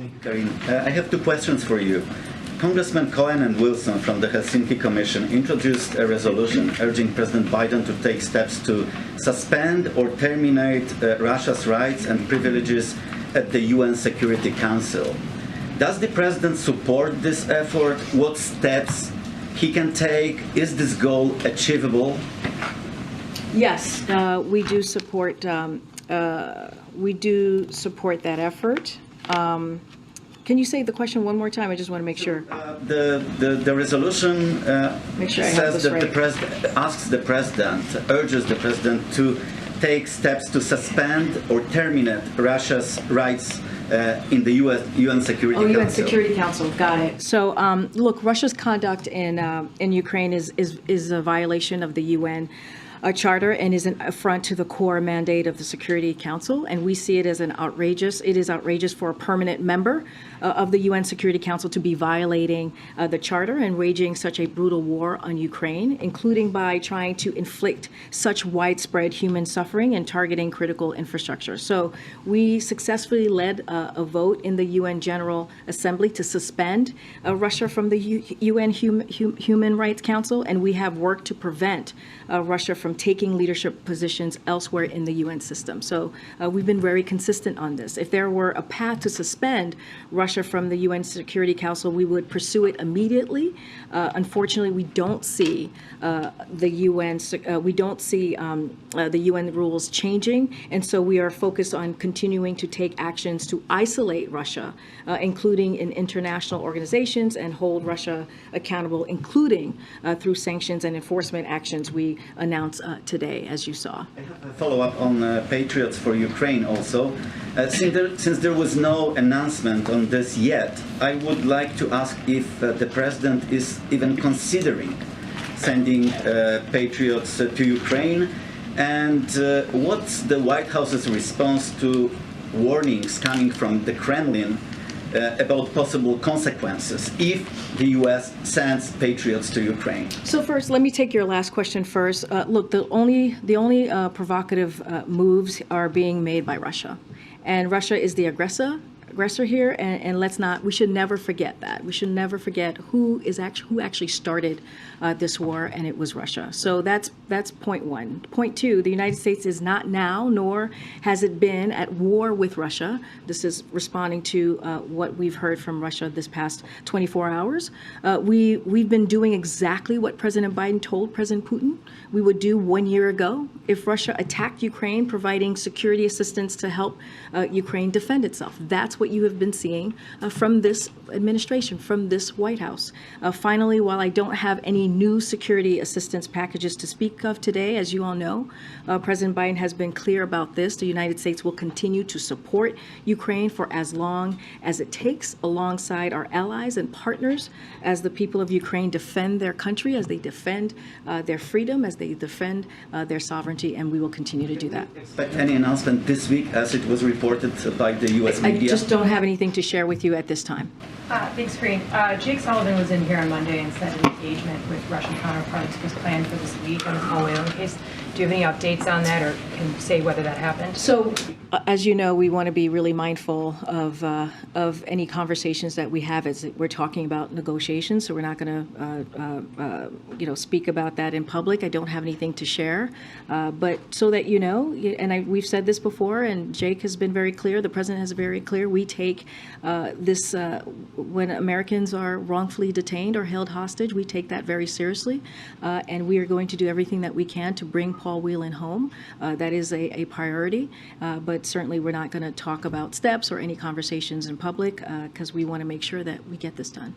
Thank you, Karin. I have two questions for you. Congressman Cohen and Wilson from the Helsinki Commission introduced a resolution urging President Biden to take steps to suspend or terminate Russia's rights and privileges at the UN Security Council. Does the President support this effort? What steps he can take? Is this goal achievable? Yes, we do support. We do support that effort. Can you say the question one more time? I just want to make sure. The resolution Make sure I have says this that right. urges the president to take steps to suspend or terminate Russia's rights in the UN Security Council. UN Security Council, got it. So, look, Russia's conduct in Ukraine is a violation of the UN Charter and is an affront to the core mandate of the Security Council, and we see it as it is outrageous for a permanent member of the UN Security Council to be violating the Charter and waging such a brutal war on Ukraine, including by trying to inflict such widespread human suffering and targeting critical infrastructure. So we successfully led a vote in the UN General Assembly to suspend Russia from the UN Human Rights Council, and we have worked to prevent Russia from taking leadership positions elsewhere in the UN system. So we've been very consistent on this. If there were a path to suspend Russia from the UN Security Council, we would pursue it immediately. Unfortunately, we don't see the UN rules changing, and so we are focused on continuing to take actions to isolate Russia, including in international organizations, and hold Russia accountable, including through sanctions and enforcement actions we announced today, as you saw. I have a follow-up on Patriots for Ukraine also. Since there was no announcement on this yet, I would like to ask if the President is even considering sending Patriots to Ukraine, and what's the White House's response to warnings coming from the Kremlin about possible consequences if the U.S. sends Patriots to Ukraine? So first, let me take your last question first. Look, the only provocative moves are being made by Russia, and Russia is the aggressor here, and we should never forget that. We should never forget who actually started this war, and it was Russia. So that's point one. Point two, the United States is not now, nor has it been, at war with Russia. This is responding to what we've heard from Russia this past 24 hours. We've been doing exactly what President Biden told President Putin we would do 1 year ago if Russia attacked Ukraine, providing security assistance to help Ukraine defend itself. That's what you have been seeing from this administration, from this White House. Finally, while I don't have any new security assistance packages to speak of today, as you all know, President Biden has been clear about this. The United States will continue to support Ukraine for as long as it takes, alongside our allies and partners, as the people of Ukraine defend their country, as they defend their freedom, as they defend their sovereignty, and we will continue to do that. Expect any announcement this week, as it was reported by the U.S. media? I just don't have anything to share with you at this time. Thanks, Karine. Jake Sullivan was in here on Monday and said an engagement with Russian counterparts was planned for this week on the Paul Whelan case. Do you have any updates on that, or can you say whether that happened? So, as you know, we want to be really mindful of any conversations that we have as we're talking about negotiations. So we're not going to, speak about that in public. I don't have anything to share, but so that you know, and we've said this before, and Jake has been very clear. The president has been very clear. We take this when Americans are wrongfully detained or held hostage. We take that very seriously, and we are going to do everything that we can to bring Paul Whelan home. That is a priority, but certainly we're not going to talk about steps or any conversations in public because we want to make sure that we get this done.